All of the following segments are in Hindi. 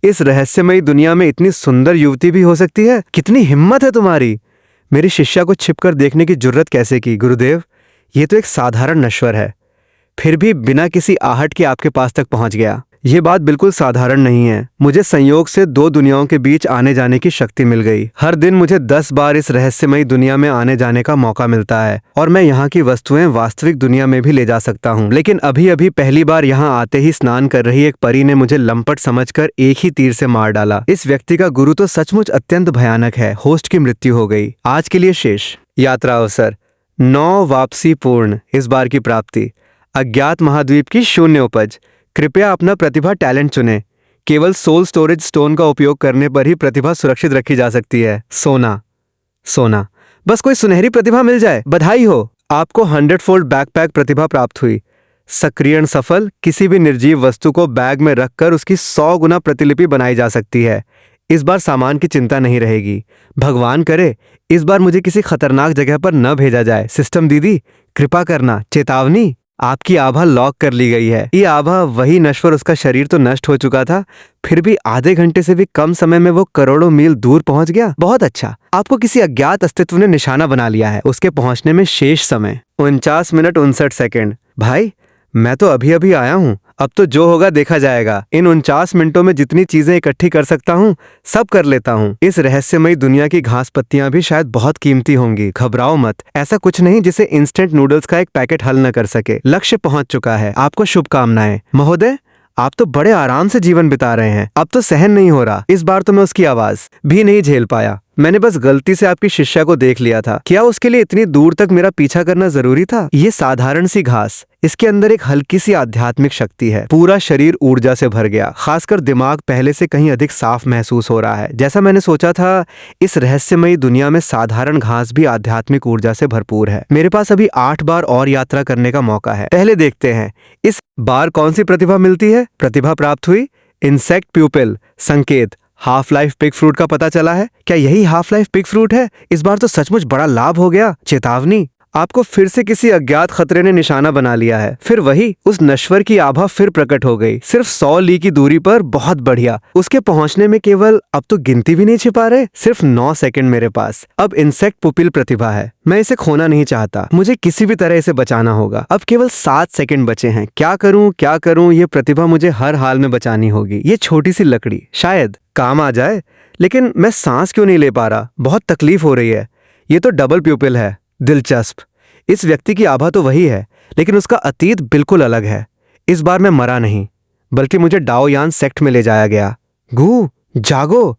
इस रहस्यमयी दुनिया में इतनी सुंदर युवती भी हो सकती है? कितनी हिम्मत है तुम्हारी! मेरी शिष्या को छिपकर देखने की जुर्रत कैसे की, गुरुदेव? ये तो एक साधारण नश्वर है, फिर भी बिना किसी आहट के आपके पास तक पहुंच गया। ये बात बिल्कुल साधारण नहीं है। मुझे संयोग से दो दुनियाओं के बीच आने जाने की शक्ति मिल गई। हर दिन मुझे 10 बार इस रहस्यमयी दुनिया में आने जाने का मौका मिलता है और मैं यहाँ की वस्तुएं वास्तविक दुनिया में भी ले जा सकता हूँ। लेकिन अभी अभी पहली बार यहाँ आते ही स्नान कर रही एक परी ने मुझे लंपट समझकर एक ही तीर से मार डाला। इस व्यक्ति का गुरु तो सचमुच अत्यंत भयानक है। होस्ट की मृत्यु हो गई। आज के लिए शेष। यात्रा अवसर 9 वापसी पूर्ण। इस बार की प्राप्ति अज्ञात महाद्वीप की शून्य उपज। कृपया अपना प्रतिभा टैलेंट चुनें। केवल सोल स्टोरेज स्टोन का उपयोग करने पर ही प्रतिभा सुरक्षित रखी जा सकती है। सोना सोना, बस कोई सुनहरी प्रतिभा मिल जाए। बधाई हो, आपको 100 फोल्ड बैकपैक प्रतिभा प्राप्त हुई। सक्रियण सफल। किसी भी निर्जीव वस्तु को बैग में रखकर उसकी 100 गुना प्रतिलिपि बनाई जा सकती है। इस बार सामान की चिंता नहीं रहेगी। भगवान करे इस बार मुझे किसी खतरनाक जगह पर न भेजा जाए। सिस्टम दीदी कृपा करना। चेतावनी, आपकी आभा लॉक कर ली गई है। ये आभा वही नश्वर, उसका शरीर तो नष्ट हो चुका था, फिर भी आधे घंटे से भी कम समय में वो करोड़ों मील दूर पहुंच गया। बहुत अच्छा, आपको किसी अज्ञात अस्तित्व ने निशाना बना लिया है। उसके पहुंचने में शेष समय 49 मिनट 59 सेकेंड। भाई मैं तो अभी अभी आया हूँ, अब तो जो होगा देखा जाएगा। इन 49 मिनटों में जितनी चीजें इकट्ठी कर सकता हूँ सब कर लेता हूँ। इस रहस्यमयी दुनिया की घास पत्तियां भी शायद बहुत कीमती होंगी। घबराओ मत, ऐसा कुछ नहीं जिसे इंस्टेंट नूडल्स का एक पैकेट हल न कर सके। लक्ष्य पहुंच चुका है। आपको शुभकामनाएं। महोदय, आप तो बड़े आराम से जीवन बिता रहे हैं। अब तो सहन नहीं हो रहा। इस बार तो मैं उसकी आवाज भी नहीं झेल पाया। मैंने बस गलती से आपकी शिष्या को देख लिया था। क्या उसके लिए इतनी दूर तक मेरा पीछा करना जरूरी था? ये साधारण सी घास, इसके अंदर एक हल्की सी आध्यात्मिक शक्ति है। पूरा शरीर ऊर्जा से भर गया, खासकर दिमाग पहले से कहीं अधिक साफ महसूस हो रहा है। जैसा मैंने सोचा था, इस रहस्यमयी दुनिया में साधारण घास भी आध्यात्मिक ऊर्जा से भरपूर है। मेरे पास अभी 8 बार और यात्रा करने का मौका है। पहले देखते हैं इस बार कौन सी प्रतिभा मिलती है। प्रतिभा प्राप्त हुई इंसेक्ट प्यूपिल। संकेत हाफ लाइफ पिग फ्रूट का पता चला है। क्या यही हाफ लाइफ पिग फ्रूट है? इस बार तो सचमुच बड़ा लाभ हो गया। चेतावनी, आपको फिर से किसी अज्ञात खतरे ने निशाना बना लिया है। फिर वही उस नश्वर की आभा फिर प्रकट हो गई, सिर्फ 100 ली की दूरी पर। बहुत बढ़िया। उसके पहुंचने में केवल, अब तो गिनती भी नहीं छिपा रहे, सिर्फ 9 सेकंड मेरे पास। अब इंसेक्ट पुपिल प्रतिभा है। मैं इसे खोना नहीं चाहता। मुझे किसी भी तरह इसे बचाना होगा। अब केवल 7 सेकंड बचे हैं। क्या करूं? ये प्रतिभा मुझे हर हाल में बचानी होगी। ये छोटी सी लकड़ी शायद काम आ जाए, लेकिन मैं सांस क्यों नहीं ले पा रहा? बहुत तकलीफ हो रही है। ये तो डबल प्यूपिल है। दिलचस्प। इस व्यक्ति की आभा तो वही है, लेकिन उसका अतीत बिल्कुल अलग है। इस बार मैं मरा नहीं, बल्कि मुझे डाओयान सेक्ट में ले जाया गया। गू जागो।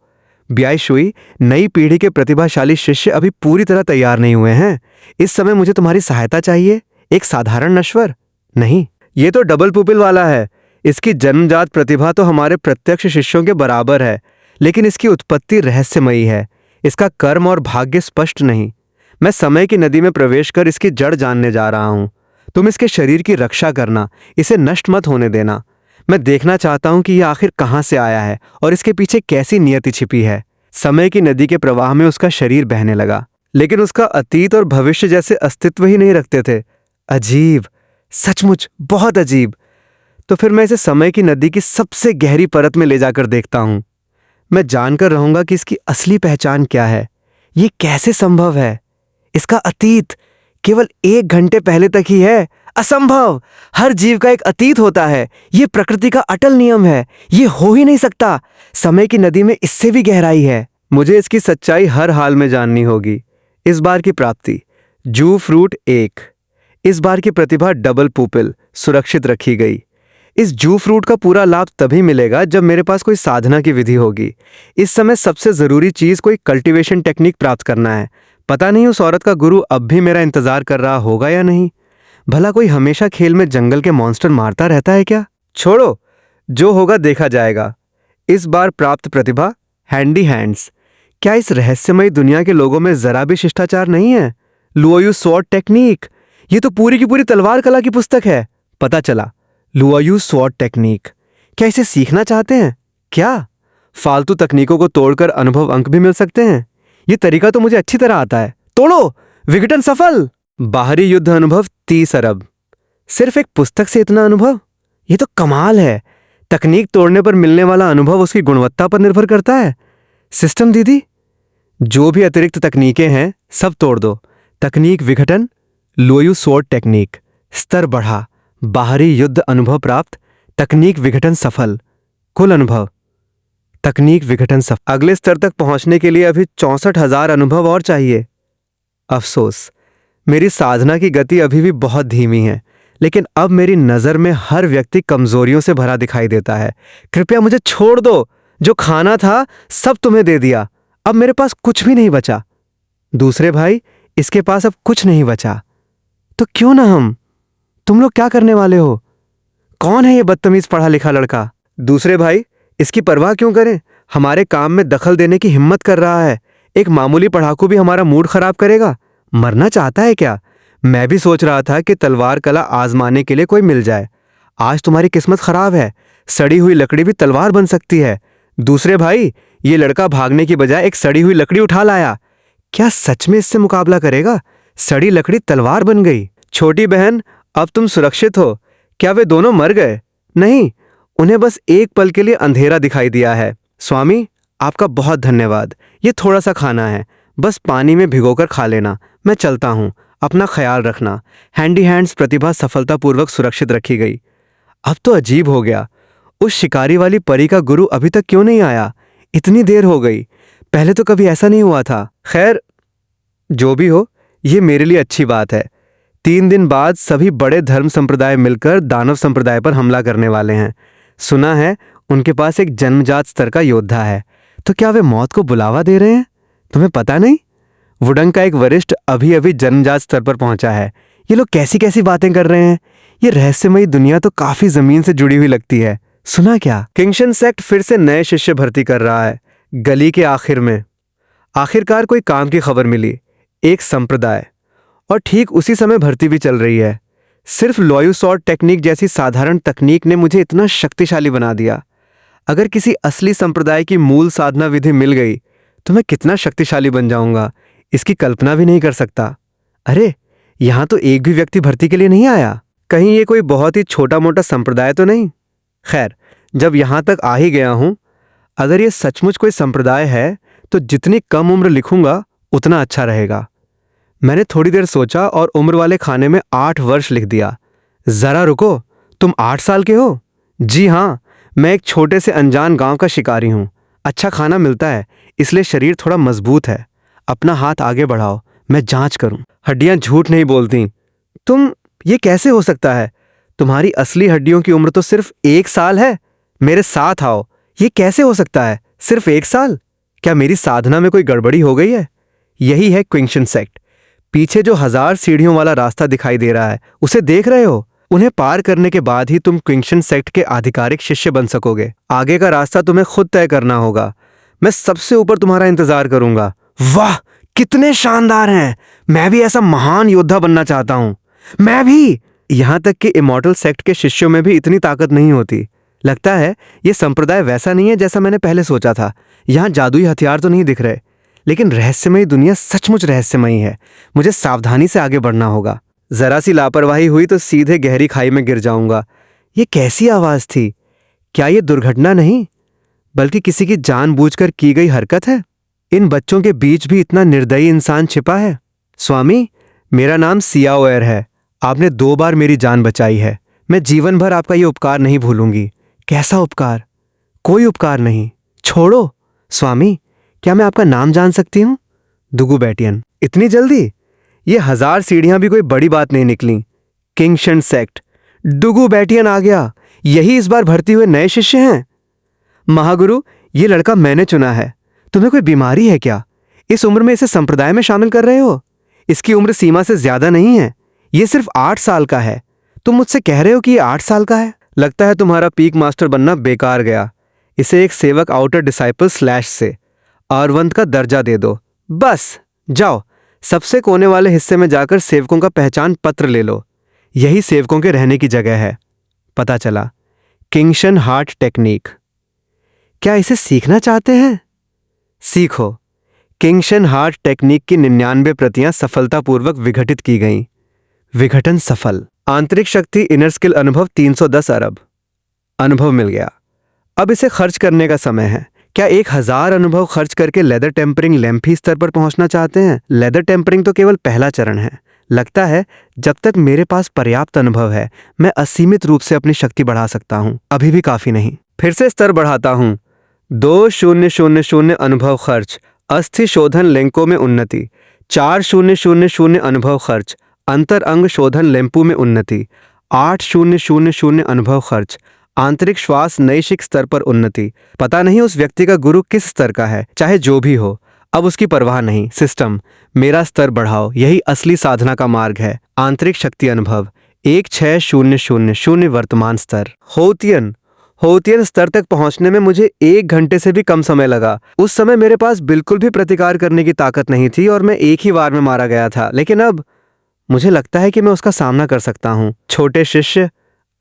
ब्याई शुई, नई पीढ़ी के प्रतिभाशाली शिष्य अभी पूरी तरह तैयार नहीं हुए हैं। इस समय मुझे तुम्हारी सहायता चाहिए। एक साधारण नश्वर नहीं, ये तो डबल पुपिल वाला है। इसकी जन्मजात प्रतिभा तो हमारे प्रत्यक्ष शिष्यों के बराबर है, लेकिन इसकी उत्पत्ति रहस्यमयी है। इसका कर्म और भाग्य स्पष्ट नहीं। मैं समय की नदी में प्रवेश कर इसकी जड़ जानने जा रहा हूं। तुम इसके शरीर की रक्षा करना, इसे नष्ट मत होने देना। मैं देखना चाहता हूं कि यह आखिर कहां से आया है और इसके पीछे कैसी नियति छिपी है। समय की नदी के प्रवाह में उसका शरीर बहने लगा, लेकिन उसका अतीत और भविष्य जैसे अस्तित्व ही नहीं रखते थे। अजीब, सचमुच बहुत अजीब। तो फिर मैं इसे समय की नदी की सबसे गहरी परत में ले जाकर देखता हूं। मैं जानकर रहूंगा कि इसकी असली पहचान क्या है। ये कैसे संभव है? इसका अतीत केवल 1 घंटे पहले तक ही है। असंभव। हर जीव का एक अतीत होता है। ये प्रकृति का अटल नियम है। ये हो ही नहीं सकता। समय की नदी में इससे भी गहराई है। मुझे इसकी सच्चाई हर हाल में जाननी होगी। इस बार की प्राप्ति जू फ्रूट 1। इस बार की प्रतिभा डबल पुपिल सुरक्षित रखी गई। इस जू फ्रूट का पूरा लाभ तभी मिलेगा जब मेरे पास कोई साधना की विधि होगी। इस समय सबसे जरूरी चीज कोई कल्टीवेशन टेक्निक प्राप्त करना है। पता नहीं उस औरत का गुरु अब भी मेरा इंतजार कर रहा होगा या नहीं। भला कोई हमेशा खेल में जंगल के मॉन्स्टर मारता रहता है क्या? छोड़ो, जो होगा देखा जाएगा। इस बार प्राप्त प्रतिभा हैंडी हैंड्स। क्या इस रहस्यमयी दुनिया के लोगों में जरा भी शिष्टाचार नहीं है? लुओयू स्वॉर्ड टेक्निक, ये तो पूरी की पूरी तलवार कला की पुस्तक है। पता चला, लुओयू स्वॉर्ड टेक्निक। क्या इसे सीखना चाहते हैं क्या? फालतू तकनीकों को तोड़कर अनुभव अंक भी मिल सकते हैं। ये तरीका तो मुझे अच्छी तरह आता है। तोड़ो, विघटन सफल। बाहरी युद्ध अनुभव 30 अरब। सिर्फ एक पुस्तक से इतना अनुभव, ये तो कमाल है। तकनीक तोड़ने पर मिलने वाला अनुभव उसकी गुणवत्ता पर निर्भर करता है। सिस्टम दीदी, जो भी अतिरिक्त तकनीकें हैं सब तोड़ दो। तकनीक विघटन, लोयू स्वॉर्ड टेक्निक, स्तर बढ़ा, बाहरी युद्ध अनुभव प्राप्त, तकनीक विघटन सफल, कुल अनुभव, तकनीक विघटन सफल। अगले स्तर तक पहुंचने के लिए अभी 64,000 अनुभव और चाहिए। अफसोस, मेरी साधना की गति अभी भी बहुत धीमी है, लेकिन अब मेरी नजर में हर व्यक्ति कमजोरियों से भरा दिखाई देता है। कृपया मुझे छोड़ दो। जो खाना था सब तुम्हें दे दिया, अब मेरे पास कुछ भी नहीं बचा। दूसरे भाई, इसके पास अब कुछ नहीं बचा, तो क्यों ना हम? तुम लोग क्या करने वाले हो? कौन है ये बदतमीज पढ़ा लिखा लड़का? दूसरे भाई, इसकी परवाह क्यों करें? हमारे काम में दखल देने की हिम्मत कर रहा है। एक मामूली पढ़ाकू भी हमारा मूड खराब करेगा। मरना चाहता है क्या? मैं भी सोच रहा था कि तलवार कला आजमाने के लिए कोई मिल जाए। आज तुम्हारी किस्मत खराब है, सड़ी हुई लकड़ी भी तलवार बन सकती है। दूसरे भाई, ये लड़का भागने की बजाय एक सड़ी हुई लकड़ी उठा लाया। क्या सच में इससे मुकाबला करेगा? सड़ी लकड़ी तलवार बन गई। छोटी बहन, अब तुम सुरक्षित हो। क्या वे दोनों मर गए? नहीं, उन्हें बस एक पल के लिए अंधेरा दिखाई दिया है। स्वामी, आपका बहुत धन्यवाद। ये थोड़ा सा खाना है, बस पानी में भिगोकर खा लेना। मैं चलता हूँ, अपना ख्याल रखना। हैंडी हैंड्स प्रतिभा सफलतापूर्वक सुरक्षित रखी गई। अब तो अजीब हो गया, उस शिकारी वाली परी का गुरु अभी तक क्यों नहीं आया? इतनी देर हो गई, पहले तो कभी ऐसा नहीं हुआ था। खैर, जो भी हो, ये मेरे लिए अच्छी बात है। 3 दिन बाद सभी बड़े धर्म संप्रदाय मिलकर दानव संप्रदाय पर हमला करने वाले हैं। सुना है उनके पास एक जन्मजात स्तर का योद्धा है। तो क्या वे मौत को बुलावा दे रहे हैं? तुम्हें पता नहीं? वुडंग का एक वरिष्ठ अभी अभी जन्मजात स्तर पर पहुंचा है। ये लोग कैसी कैसी बातें कर रहे हैं। ये रहस्यमयी दुनिया तो काफी जमीन से जुड़ी हुई लगती है। सुना क्या? किंगशन सेक्ट फिर से नए शिष्य भर्ती कर रहा है। गली के आखिर में आखिरकार कोई काम की खबर मिली, एक संप्रदाय, और ठीक उसी समय भर्ती भी चल रही है। सिर्फ लॉयू स्वॉर्ड टेक्निक जैसी साधारण तकनीक ने मुझे इतना शक्तिशाली बना दिया। अगर किसी असली संप्रदाय की मूल साधना विधि मिल गई तो मैं कितना शक्तिशाली बन जाऊंगा, इसकी कल्पना भी नहीं कर सकता। अरे, यहां तो एक भी व्यक्ति भर्ती के लिए नहीं आया। कहीं ये कोई बहुत ही छोटा मोटा संप्रदाय तो नहीं? खैर, जब यहां तक आ ही गया हूं, अगर ये सचमुच कोई संप्रदाय है तो जितनी कम उम्र लिखूंगा उतना अच्छा रहेगा। मैंने थोड़ी देर सोचा और उम्र वाले खाने में 8 वर्ष लिख दिया। जरा रुको, तुम 8 साल के हो? जी हाँ, मैं एक छोटे से अनजान गांव का शिकारी हूँ। अच्छा खाना मिलता है, इसलिए शरीर थोड़ा मजबूत है। अपना हाथ आगे बढ़ाओ, मैं जांच करूं। हड्डियां झूठ नहीं बोलती। तुम, ये कैसे हो सकता है? तुम्हारी असली हड्डियों की उम्र तो सिर्फ 1 साल है। मेरे साथ आओ। ये कैसे हो सकता है? सिर्फ 1 साल? क्या मेरी साधना में कोई गड़बड़ी हो गई है? यही है क्विंक्शन सेक्ट। पीछे जो 1000 सीढ़ियों वाला रास्ता दिखाई दे रहा है, उसे देख रहे हो? उन्हें पार करने के बाद ही तुम क्विंक्शन सेक्ट के आधिकारिक शिष्य बन सकोगे। आगे का रास्ता तुम्हें खुद तय करना होगा। मैं सबसे ऊपर तुम्हारा इंतजार करूंगा। वाह, कितने शानदार हैं! मैं भी ऐसा महान योद्धा बनना चाहता हूं। मैं भी। यहां तक कि इमॉर्टल सेक्ट के शिष्यों में भी इतनी ताकत नहीं होती। लगता है ये संप्रदाय वैसा नहीं है जैसा मैंने पहले सोचा था। यहां जादुई हथियार तो नहीं दिख रहे, लेकिन रहस्यमयी दुनिया सचमुच रहस्यमयी है। मुझे सावधानी से आगे बढ़ना होगा। जरा सी लापरवाही हुई तो सीधे गहरी खाई में गिर जाऊंगा। ये कैसी आवाज थी? क्या ये दुर्घटना नहीं, बल्कि किसी की जानबूझकर की गई हरकत है? इन बच्चों के बीच भी इतना निर्दयी इंसान छिपा है। स्वामी, मेरा नाम सियाओएर है। आपने 2 बार मेरी जान बचाई है। मैं जीवन भर आपका ये उपकार नहीं भूलूंगी। कैसा उपकार? कोई उपकार नहीं। छोड़ो। स्वामी, क्या मैं आपका नाम जान सकती हूँ? दुगु बैटियन। इतनी जल्दी? ये 1000 सीढ़ियां भी कोई बड़ी बात नहीं निकली। किंगशन सेक्ट, डुगु बैटियन आ गया। यही इस बार भर्ती हुए नए शिष्य हैं। महागुरु, ये लड़का मैंने चुना है। तुम्हें कोई बीमारी है क्या? इस उम्र में इसे संप्रदाय में शामिल कर रहे हो? इसकी उम्र सीमा से ज्यादा नहीं है। ये सिर्फ 8 साल का है। तुम मुझसे कह रहे हो कि ये 8 साल का है? लगता है तुम्हारा पीक मास्टर बनना बेकार गया। इसे एक सेवक आउटर डिसाइपल स्लैश से आरवंत का दर्जा दे दो। बस जाओ, सबसे कोने वाले हिस्से में जाकर सेवकों का पहचान पत्र ले लो। यही सेवकों के रहने की जगह है। पता चला, किंगशन हार्ट टेक्निक। क्या इसे सीखना चाहते हैं? सीखो। किंगशन हार्ट टेक्निक की 99 प्रतियां सफलतापूर्वक विघटित की गईं। विघटन सफल। आंतरिक शक्ति इनर स्किल अनुभव 310 अरब। अनुभव मिल गया। अब इसे खर्च करने का समय है। क्या 1000 अनुभव खर्च करके लेदर टेम्परिंग लैंपी स्तर पर पहुंचना चाहते हैं? लेदर टेम्परिंग तो केवल पहला चरण है। लगता है जब तक मेरे पास पर्याप्त अनुभव है मैं असीमित रूप से अपनी शक्ति बढ़ा सकता हूं। अभी भी काफी नहीं। फिर से स्तर बढ़ाता हूं। 2000 अनुभव खर्च, अस्थि शोधन लेंको में उन्नति। 4000 अनुभव खर्च, अंतर अंग शोधन लेंपू में उन्नति। 8000 अनुभव खर्च, आंतरिक श्वास नैशिक स्तर पर उन्नति। पता नहीं उस व्यक्ति का गुरु किस स्तर का है, चाहे जो भी हो, अब उसकी परवाह नहीं। सिस्टम, मेरा स्तर बढ़ाओ, यही असली साधना का मार्ग है। आंतरिक शक्ति अनुभव 1600 वर्तमान स्तर। होतियन स्तर तक पहुंचने में मुझे 1 घंटे से भी कम समय लगा। उस समय मेरे पास बिल्कुल भी प्रतिकार करने की ताकत नहीं थी और मैं एक ही बार में मारा गया था। लेकिन अब मुझे लगता है कि मैं उसका सामना कर सकता हूँ। छोटे शिष्य,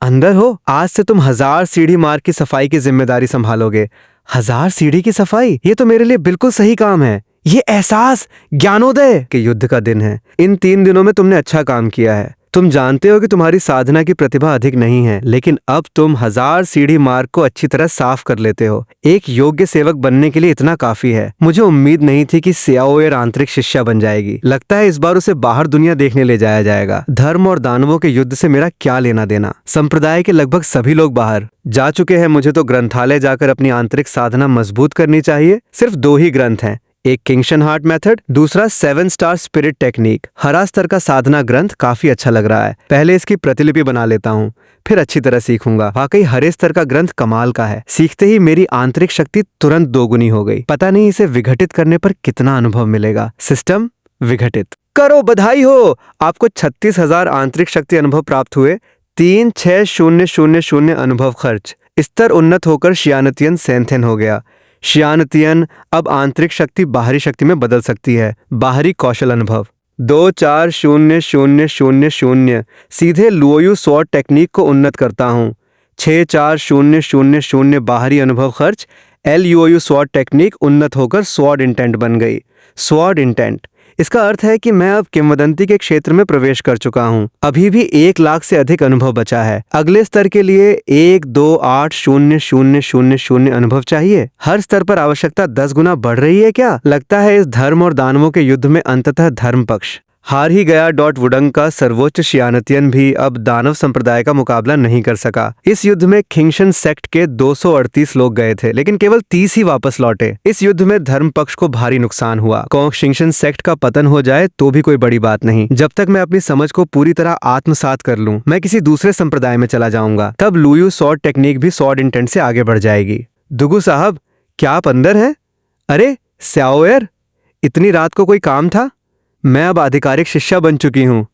अंदर हो। आज से तुम 1000 सीढ़ी मार्ग की सफाई की जिम्मेदारी संभालोगे। 1000 सीढ़ी की सफाई, ये तो मेरे लिए बिल्कुल सही काम है। ये एहसास ज्ञानोदय के युद्ध का दिन है। इन 3 दिनों में तुमने अच्छा काम किया है। तुम जानते हो कि तुम्हारी साधना की प्रतिभा अधिक नहीं है, लेकिन अब तुम 1000 सीढ़ी मार्ग को अच्छी तरह साफ कर लेते हो। एक योग्य सेवक बनने के लिए इतना काफी है। मुझे उम्मीद नहीं थी कि स्याओएर आंतरिक शिष्या बन जाएगी। लगता है इस बार उसे बाहर दुनिया देखने ले जाया जाएगा। धर्म और दानवों के युद्ध से मेरा क्या लेना देना। संप्रदाय के लगभग सभी लोग बाहर जा चुके हैं। मुझे तो ग्रंथालय जाकर अपनी आंतरिक साधना मजबूत करनी चाहिए। सिर्फ 2 ही ग्रंथ हैं, एक किंगशन हार्ट मेथड, दूसरा 7 स्टार स्पिरिट टेक्निक। हरा स्तर का साधना ग्रंथ काफी अच्छा लग रहा है। पहले इसकी प्रतिलिपि बना लेता हूँ, फिर अच्छी तरह सीखूंगा। वाकई हरे स्तर का ग्रंथ कमाल का है। सीखते ही मेरी आंतरिक शक्ति तुरंत दोगुनी हो गई। पता नहीं इसे विघटित करने पर कितना अनुभव मिलेगा। सिस्टम विघटित करो। बधाई हो, आपको 36,000 आंतरिक शक्ति अनुभव प्राप्त हुए। 36,000 अनुभव खर्च। स्तर उन्नत होकर शियानतियन सेंथेन हो गया। शियानतियन अब आंतरिक शक्ति बाहरी शक्ति में बदल सकती है। बाहरी कौशल अनुभव 24,000 सीधे लुओयू स्वॉर्ड टेक्निक को उन्नत करता हूँ। 64,000 बाहरी अनुभव खर्च। LUOU स्वॉर्ड टेक्निक उन्नत होकर स्वॉर्ड इंटेंट बन गई। स्वॉर्ड इंटेंट, इसका अर्थ है कि मैं अब किंवदंती के क्षेत्र में प्रवेश कर चुका हूँ। अभी भी 1 लाख से अधिक अनुभव बचा है। अगले स्तर के लिए 128,000 अनुभव चाहिए। हर स्तर पर आवश्यकता 10 गुना बढ़ रही है क्या? लगता है इस धर्म और दानवों के युद्ध में अंततः धर्म पक्ष हार ही गया। वुडंग का सर्वोच्च शियानतियन भी अब दानव संप्रदाय का मुकाबला नहीं कर सका। इस युद्ध में खिंगशन सेक्ट के 238 लोग गए थे, लेकिन केवल 30 ही वापस लौटे। इस युद्ध में धर्म पक्ष को भारी नुकसान हुआ। खिंगशन सेक्ट का पतन हो जाए तो भी कोई बड़ी बात नहीं। जब तक मैं अपनी समझ को पूरी तरह आत्मसात कर लूं, मैं किसी दूसरे संप्रदाय में चला जाऊंगा। तब लुयू स्वॉर्ड टेक्निक भी स्वॉर्ड इंटेंट से आगे बढ़ जाएगी। दुगु साहब, क्या आप अंदर हैं? अरे स्याओएर, इतनी रात को कोई काम था? मैं अब आधिकारिक शिष्या बन चुकी हूँ।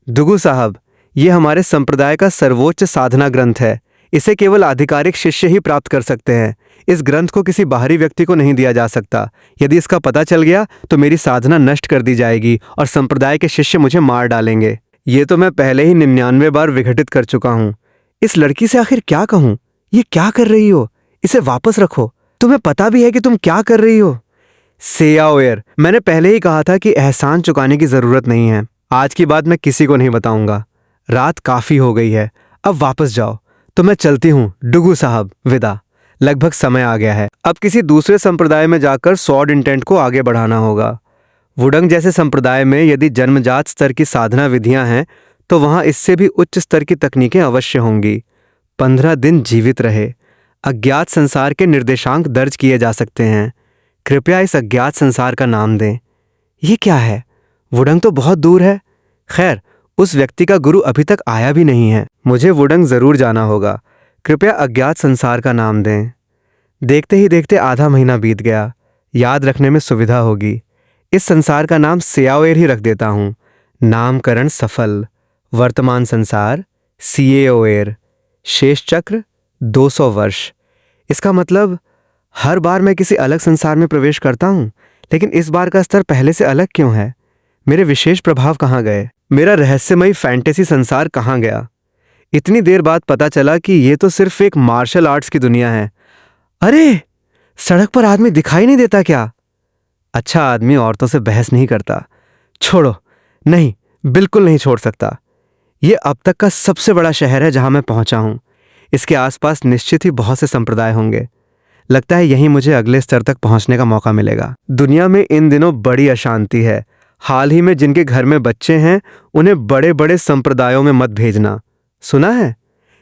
दुगु साहब, ये हमारे संप्रदाय का सर्वोच्च साधना ग्रंथ है। इसे केवल आधिकारिक शिष्य ही प्राप्त कर सकते हैं। इस ग्रंथ को किसी बाहरी व्यक्ति को नहीं दिया जा सकता। यदि इसका पता चल गया तो मेरी साधना नष्ट कर दी जाएगी और संप्रदाय के शिष्य मुझे मार डालेंगे। ये तो मैं पहले ही 99 बार विघटित कर चुका हूँ। इस लड़की से आखिर क्या कहूँ? ये क्या कर रही हो? इसे वापस रखो। तुम्हें पता भी है कि तुम क्या कर रही हो? स्याओएर, मैंने पहले ही कहा था कि एहसान चुकाने की जरूरत नहीं है। आज की बात मैं किसी को नहीं बताऊंगा। रात काफी हो गई है, अब वापस जाओ। तो मैं चलती हूँ डुगु साहब, विदा। लगभग समय आ गया है। अब किसी दूसरे संप्रदाय में जाकर स्वॉर्ड इंटेंट को आगे बढ़ाना होगा। वुडंग जैसे संप्रदाय में यदि जन्मजात स्तर की साधना विधियां हैं तो वहां इससे भी उच्च स्तर की तकनीकें अवश्य होंगी। 15 दिन जीवित रहे। अज्ञात संसार के निर्देशांक दर्ज किए जा सकते हैं। कृपया इस अज्ञात संसार का नाम दें। ये क्या है? वुडंग तो बहुत दूर है। खैर, उस व्यक्ति का गुरु अभी तक आया भी नहीं है। मुझे वुडंग जरूर जाना होगा। कृपया अज्ञात संसार का नाम दें। देखते ही देखते आधा महीना बीत गया। याद रखने में सुविधा होगी। इस संसार का नाम स्याओएर ही रख देता हूँ। नामकरण सफल। वर्तमान संसार सिएओएर। शेष चक्र 200 वर्ष। इसका मतलब हर बार मैं किसी अलग संसार में प्रवेश करता हूँ, लेकिन इस बार का स्तर पहले से अलग क्यों है? मेरे विशेष प्रभाव कहाँ गए? मेरा रहस्यमयी फैंटेसी संसार कहाँ गया? इतनी देर बाद पता चला कि ये तो सिर्फ एक मार्शल आर्ट्स की दुनिया है। अरे, सड़क पर आदमी दिखाई नहीं देता क्या? अच्छा आदमी औरतों से बहस नहीं करता। छोड़ो, नहीं, बिल्कुल नहीं छोड़ सकता। ये अब तक का सबसे बड़ा शहर है जहां मैं पहुंचा हूं। इसके आसपास निश्चित ही बहुत से संप्रदाय होंगे। लगता है यहीं मुझे अगले स्तर तक पहुंचने का मौका मिलेगा। दुनिया में इन दिनों बड़ी अशांति है। हाल ही में जिनके घर में बच्चे हैं उन्हें बड़े बड़े संप्रदायों में मत भेजना। सुना है?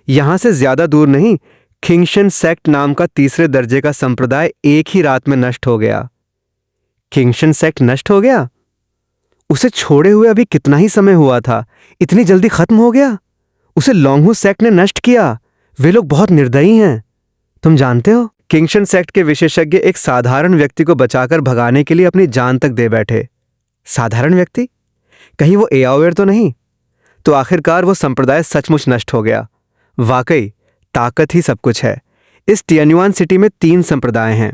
यहां से ज्यादा दूर नहीं, खिंगशन सेक्ट नाम का तीसरे दर्जे का संप्रदाय एक ही रात में नष्ट हो गया। खिंगशन सेक्ट नष्ट हो गया? उसे छोड़े हुए अभी कितना ही समय हुआ था, इतनी जल्दी खत्म हो गया? उसे लॉन्गहू सेक्ट ने नष्ट किया। वे लोग बहुत निर्दयी हैं। तुम जानते हो, किंगशन सेक्ट के विशेषज्ञ एक साधारण व्यक्ति को बचाकर भगाने के लिए अपनी जान तक दे बैठे। साधारण व्यक्ति? कहीं वो एआवेयर तो नहीं? तो आखिरकार वो संप्रदाय सचमुच नष्ट हो गया। वाकई ताकत ही सब कुछ है। इस टियान्युआन सिटी में 3 संप्रदाय हैं।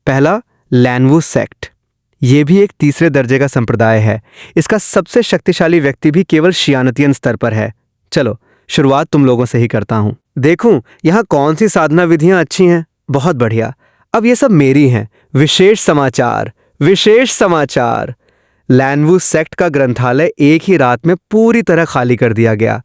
पहला, लैनवू सेक्ट। ये भी एक तीसरे दर्जे का संप्रदाय है। इसका सबसे शक्तिशाली व्यक्ति भी केवल शियानतियन स्तर पर है। चलो शुरुआत तुम लोगों से ही करता हूं। देखूं यहां कौन सी साधना विधियां अच्छी हैं। बहुत बढ़िया। अब ये सब मेरी हैं। विशेष समाचार, विशेष समाचार। लैनवू सेक्ट का ग्रंथालय एक ही रात में पूरी तरह खाली कर दिया गया।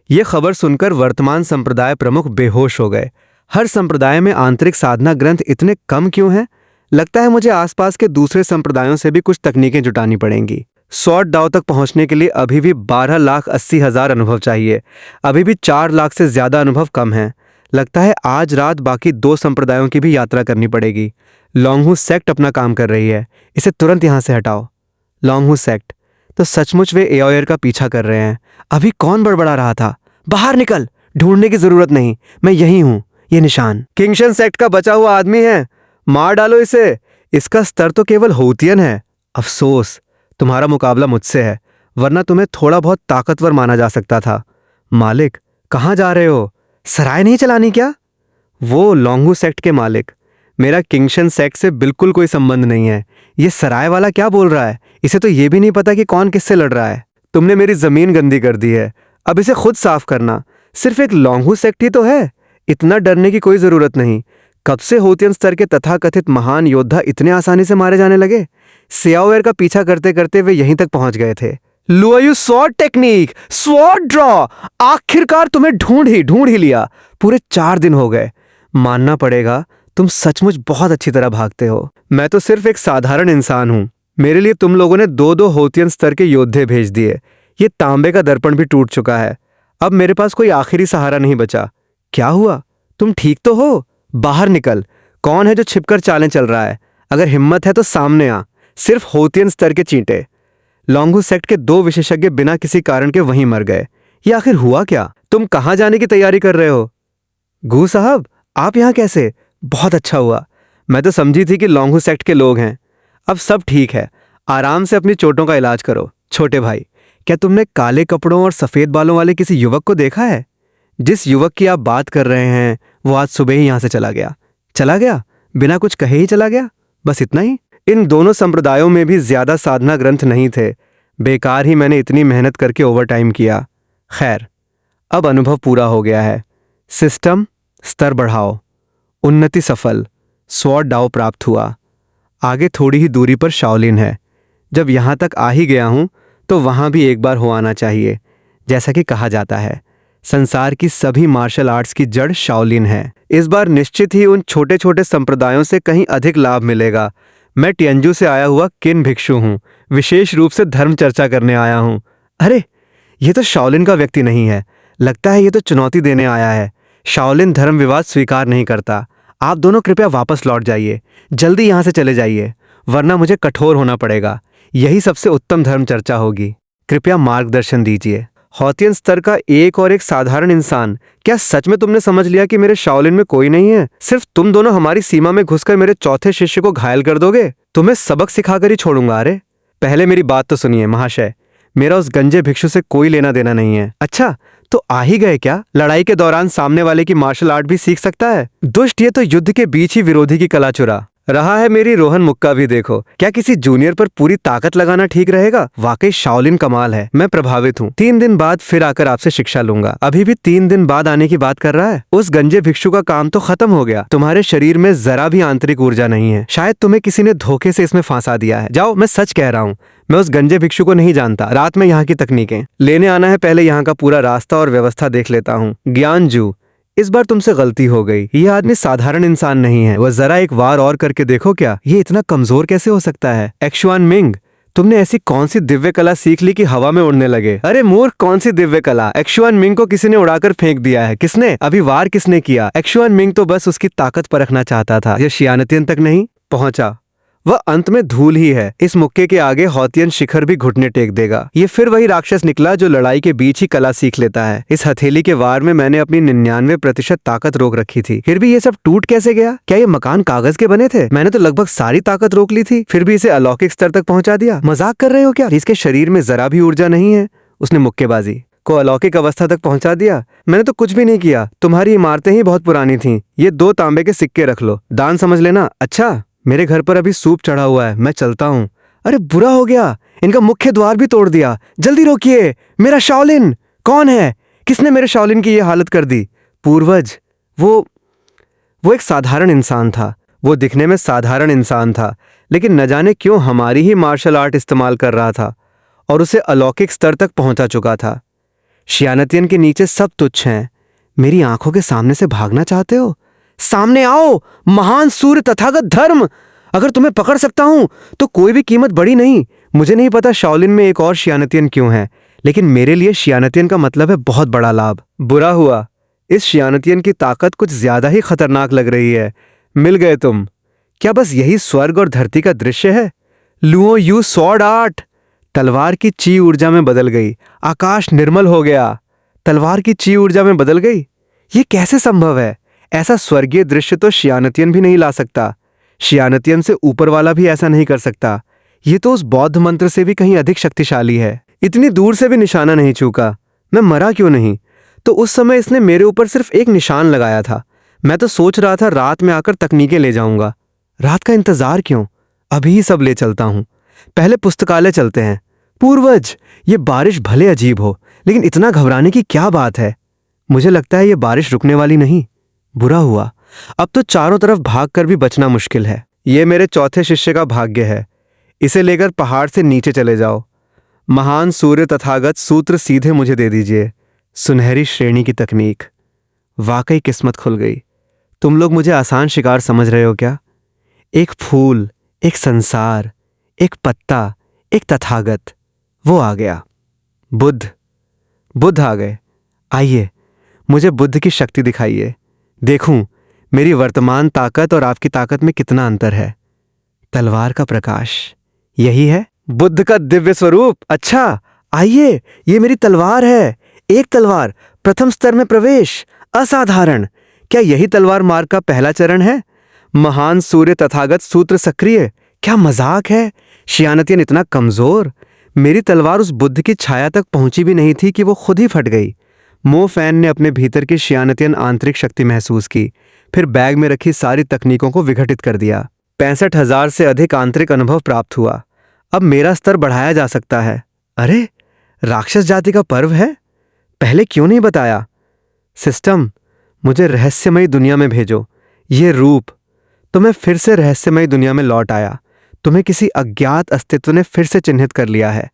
ये खबर सुनकर वर्तमान संप्रदाय प्रमुख बेहोश हो गए। हर संप्रदाय में आंतरिक साधना ग्रंथ इतने कम क्यों हैं? लगता है मुझे आसपास के दूसरे संप्रदायों से भी कुछ तकनीकें जुटानी पड़ेंगी। स्वॉर्ड दाव तक पहुंचने के लिए अभी भी 12,80,000 अनुभव चाहिए। अभी भी 4 लाख से ज्यादा अनुभव कम हैं। लगता है आज रात बाकी 2 संप्रदायों की भी यात्रा करनी पड़ेगी। लॉन्गहू सेक्ट अपना काम कर रही है, इसे तुरंत यहां से हटाओ। लॉन्गहू सेक्ट तो सचमुच वे एओयर का पीछा कर रहे हैं। अभी कौन बड़बड़ा रहा था? बाहर निकल, ढूंढने की जरूरत नहीं, मैं यहीं हूं। ये निशान किंगशन सेक्ट का बचा हुआ आदमी है, मार डालो इसे। इसका स्तर तो केवल होतियन है। अफसोस तुम्हारा मुकाबला मुझसे है, वरना तुम्हें थोड़ा बहुत ताकतवर माना जा सकता था। मालिक, कहाँ जा रहे हो? सराय नहीं चलानी क्या? वो लॉन्गहू सेक्ट के मालिक। मेरा किंगशन सेक्ट से बिल्कुल कोई संबंध नहीं है। ये सराय वाला क्या बोल रहा है? इसे तो ये भी नहीं पता कि कौन किससे लड़ रहा है। तुमने मेरी जमीन गंदी कर दी है, अब इसे खुद साफ करना। सिर्फ एक लॉन्गहू सेक्ट ही तो है, इतना डरने की कोई जरूरत नहीं। कब से होतियन स्तर के तथाकथित महान योद्धा इतने आसानी से मारे जाने लगे? सियाओवेयर का पीछा करते करते वे यहीं तक पहुंच गए थे। लुआयू स्वॉर्ड टेक्निक, स्वॉर्ड ड्रॉ। आखिरकार तुम्हें ढूंढ ही लिया। पूरे 4 दिन हो गए। मानना पड़ेगा तुम सचमुच बहुत अच्छी तरह भागते हो। मैं तो सिर्फ एक साधारण इंसान हूं। मेरे लिए तुम लोगों ने 2-2 होतियन स्तर के योद्धे भेज दिए। ये तांबे का दर्पण भी टूट चुका है। अब मेरे पास कोई आखिरी सहारा नहीं बचा। क्या हुआ? तुम ठीक तो हो? बाहर निकल। कौन है जो छिपकर चालें चल रहा है? अगर हिम्मत है तो सामने आ। सिर्फ होतियन स्तर के चींटे। लॉन्गहू सेक्ट के 2 विशेषज्ञ बिना किसी कारण के वहीं मर गए। ये आखिर हुआ क्या? तुम कहां जाने की तैयारी कर रहे हो? गू साहब, आप यहां कैसे? बहुत अच्छा हुआ। मैं तो समझी थी कि लॉन्गहू सेक्ट के लोग हैं। अब सब ठीक है, आराम से अपनी चोटों का इलाज करो। छोटे भाई, क्या तुमने काले कपड़ों और सफेद बालों वाले किसी युवक को देखा है? जिस युवक की आप बात कर रहे हैं वो आज सुबह ही यहां से चला गया। चला गया? बिना कुछ कहे ही चला गया? बस इतना ही? इन दोनों संप्रदायों में भी ज्यादा साधना ग्रंथ नहीं थे। बेकार ही मैंने इतनी मेहनत करके ओवरटाइम किया। खैर, अब अनुभव पूरा हो गया है। सिस्टम स्तर बढ़ाओ। उन्नति सफल। स्वॉर्ड दाव प्राप्त हुआ। आगे थोड़ी ही दूरी पर शाओलिन है। जब यहां तक आ ही गया हूं तो वहां भी एक बार हो आना चाहिए। जैसा कि कहा जाता है, संसार की सभी मार्शल आर्ट्स की जड़ शाओलिन है। इस बार निश्चित ही उन छोटे छोटे संप्रदायों से कहीं अधिक लाभ मिलेगा। मैं टियंजू से आया हुआ किन भिक्षु हूं। विशेष रूप से धर्म चर्चा करने आया हूं। अरे, ये तो शाओलिन का व्यक्ति नहीं है। लगता है ये तो चुनौती देने आया है। शाओलिन धर्म विवाद स्वीकार नहीं करता। आप दोनों कृपया वापस लौट जाइए। जल्दी यहां से चले जाइए, वरना मुझे कठोर होना पड़ेगा। यही सबसे उत्तम धर्म चर्चा होगी। कृपया मार्गदर्शन दीजिए। होतियन स्तर का एक और एक साधारण इंसान। क्या सच में तुमने समझ लिया कि मेरे शाओलिन में कोई नहीं है? सिर्फ तुम दोनों हमारी सीमा में घुसकर मेरे चौथे शिष्य को घायल कर दोगे? तुम्हें सबक सिखाकर ही छोड़ूंगा। अरे, पहले मेरी बात तो सुनिए महाशय। मेरा उस गंजे भिक्षु से कोई लेना देना नहीं है। अच्छा, तो आ ही गए क्या? लड़ाई के दौरान सामने वाले की मार्शल आर्ट भी सीख सकता है? दुष्ट, ये तो युद्ध के बीच ही विरोधी की कला चुरा रहा है। मेरी रोहन मुक्का भी देखो। क्या किसी जूनियर पर पूरी ताकत लगाना ठीक रहेगा? वाकई शाओलिन कमाल है। मैं प्रभावित हूँ। 3 दिन बाद फिर आकर आपसे शिक्षा लूंगा। अभी भी 3 दिन बाद आने की बात कर रहा है? उस गंजे भिक्षु का काम तो खत्म हो गया। तुम्हारे शरीर में जरा भी आंतरिक ऊर्जा नहीं है। शायद तुम्हें किसी ने धोखे से इसमें फांसा दिया है। जाओ, मैं सच कह रहा हूँ। मैं उस गंजे भिक्षु को नहीं जानता। रात में यहाँ की तकनीकें लेने आना है। पहले यहाँ का पूरा रास्ता और व्यवस्था देख लेता हूँ। ज्ञानजू, इस बार तुमसे गलती हो गई। ये आदमी साधारण इंसान नहीं है। वह जरा एक वार और करके देखो क्या, ये इतना कमजोर कैसे हो सकता है? एक्शुआन मिंग, तुमने ऐसी कौन सी दिव्य कला सीख ली कि हवा में उड़ने लगे? अरे मूर्ख, कौन सी दिव्य कला? एक्शुआन मिंग को किसी ने उड़ाकर फेंक दिया है। किसने? अभी वार किसने किया? एक्शुआन मिंग तो बस उसकी ताकत परखना चाहता था। यह शियानतियन तक नहीं पहुंचा। वह अंत में धूल ही है। इस मुक्के के आगे हौतियन शिखर भी घुटने टेक देगा। ये फिर वही राक्षस निकला जो लड़ाई के बीच ही कला सीख लेता है। इस हथेली के वार में मैंने अपनी 99% ताकत रोक रखी थी, फिर भी ये सब टूट कैसे गया? क्या ये मकान कागज के बने थे? मैंने तो लगभग सारी ताकत रोक ली थी, फिर भी इसे अलौकिक स्तर तक पहुंचा दिया। मजाक कर रहे हो क्या? इसके शरीर में जरा भी ऊर्जा नहीं है। उसने मुक्केबाजी को अलौकिक अवस्था तक पहुंचा दिया। मैंने तो कुछ भी नहीं किया। तुम्हारी इमारतें ही बहुत पुरानी थीं। ये 2 तांबे के सिक्के रख लो, दान समझ लेना। अच्छा, मेरे घर पर अभी सूप चढ़ा हुआ है, मैं चलता हूँ। अरे बुरा हो गया, इनका मुख्य द्वार भी तोड़ दिया। जल्दी रोकिए, मेरा शाओलिन। कौन है? किसने मेरे शाओलिन की ये हालत कर दी? पूर्वज, वो एक साधारण इंसान था। वो दिखने में साधारण इंसान था, लेकिन न जाने क्यों हमारी ही मार्शल आर्ट इस्तेमाल कर रहा था और उसे अलौकिक स्तर तक पहुंचा चुका था। शियानतियन के नीचे सब तुच्छ हैं। मेरी आंखों के सामने से भागना चाहते हो? सामने आओ, महान सूर्य तथागत धर्म। अगर तुम्हें पकड़ सकता हूं तो कोई भी कीमत बड़ी नहीं। मुझे नहीं पता शाओलिन में एक और शियानतियन क्यों है, लेकिन मेरे लिए शियानतियन का मतलब है बहुत बड़ा लाभ। बुरा हुआ, इस शियानतियन की ताकत कुछ ज्यादा ही खतरनाक लग रही है। मिल गए तुम। क्या बस यही स्वर्ग और धरती का दृश्य है? Luo you sword art. तलवार की ची ऊर्जा में बदल गई। आकाश निर्मल हो गया। तलवार की ची ऊर्जा में बदल गई। ये कैसे संभव है? ऐसा स्वर्गीय दृश्य तो शियानतियन भी नहीं ला सकता। शियानतियन से ऊपर वाला भी ऐसा नहीं कर सकता। ये तो उस बौद्ध मंत्र से भी कहीं अधिक शक्तिशाली है। इतनी दूर से भी निशाना नहीं चूका। मैं मरा क्यों नहीं? तो उस समय इसने मेरे ऊपर सिर्फ एक निशान लगाया था। मैं तो सोच रहा था रात में आकर तकनीकें ले जाऊंगा। रात का इंतजार क्यों? अभी ही सब ले चलता हूं। पहले पुस्तकालय चलते हैं। पूर्वज, ये बारिश भले अजीब हो, लेकिन इतना घबराने की क्या बात है? मुझे लगता है ये बारिश रुकने वाली नहीं। बुरा हुआ, अब तो चारों तरफ भागकर भी बचना मुश्किल है। ये मेरे चौथे शिष्य का भाग्य है। इसे लेकर पहाड़ से नीचे चले जाओ। महान सूर्य तथागत सूत्र सीधे मुझे दे दीजिए। सुनहरी श्रेणी की तकनीक। वाकई किस्मत खुल गई। तुम लोग मुझे आसान शिकार समझ रहे हो क्या? एक फूल, एक संसार, एक पत्ता, एक तथागत। वो आ गया। बुद्ध आ गए। आइए, मुझे बुद्ध की शक्ति दिखाइए। देखूं मेरी वर्तमान ताकत और आपकी ताकत में कितना अंतर है। तलवार का प्रकाश, यही है बुद्ध का दिव्य स्वरूप। अच्छा, आइए, ये मेरी तलवार है। एक तलवार, प्रथम स्तर में प्रवेश। असाधारण। क्या यही तलवार मार्ग का पहला चरण है? महान सूर्य तथागत सूत्र सक्रिय। क्या मजाक है? शियानतियन इतना कमजोर। मेरी तलवार उस बुद्ध की छाया तक पहुंची भी नहीं थी कि वो खुद ही फट गई। मो फैन ने अपने भीतर की शियानतियन आंतरिक शक्ति महसूस की, फिर बैग में रखी सारी तकनीकों को विघटित कर दिया। 65,000 से अधिक आंतरिक अनुभव प्राप्त हुआ। अब मेरा स्तर बढ़ाया जा सकता है। अरे, राक्षस जाति का पर्व है, पहले क्यों नहीं बताया? सिस्टम, मुझे रहस्यमयी दुनिया में भेजो। ये रूप। तो मैं फिर से रहस्यमयी दुनिया में लौट आया। तुम्हें किसी अज्ञात अस्तित्व ने फिर से चिन्हित कर लिया है,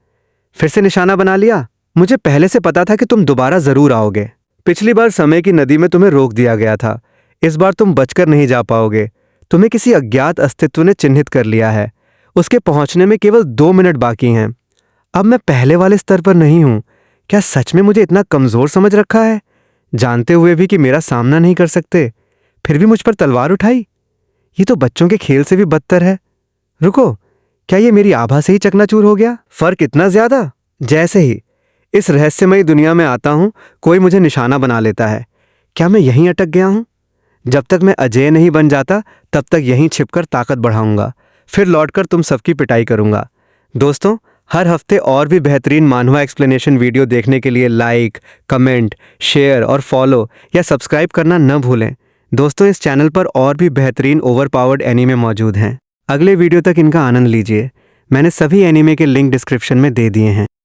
फिर से निशाना बना लिया। मुझे पहले से पता था कि तुम दोबारा जरूर आओगे। पिछली बार समय की नदी में तुम्हें रोक दिया गया था। इस बार तुम बचकर नहीं जा पाओगे। तुम्हें किसी अज्ञात अस्तित्व ने चिन्हित कर लिया है। उसके पहुंचने में केवल 2 मिनट बाकी हैं। अब मैं पहले वाले स्तर पर नहीं हूं। क्या सच में मुझे इतना कमजोर समझ रखा है? जानते हुए भी कि मेरा सामना नहीं कर सकते, फिर भी मुझ पर तलवार उठाई। ये तो बच्चों के खेल से भी बदतर है। रुको, क्या ये मेरी आभा से ही चकनाचूर हो गया? फर्क इतना ज्यादा? जैसे ही इस रहस्यमयी दुनिया में आता हूं, कोई मुझे निशाना बना लेता है। क्या मैं यहीं अटक गया हूं? जब तक मैं अजय नहीं बन जाता, तब तक यहीं छिपकर ताकत बढ़ाऊंगा, फिर लौटकर तुम सबकी पिटाई करूंगा। दोस्तों, हर हफ्ते और भी बेहतरीन मानवा एक्सप्लेनेशन वीडियो देखने के लिए लाइक, कमेंट, शेयर और फॉलो या सब्सक्राइब करना न भूलें। दोस्तों, इस चैनल पर और भी बेहतरीन ओवरपावर्ड एनीमे मौजूद हैं। अगले वीडियो तक इनका आनंद लीजिए। मैंने सभी एनीमे के लिंक डिस्क्रिप्शन में दे दिए हैं।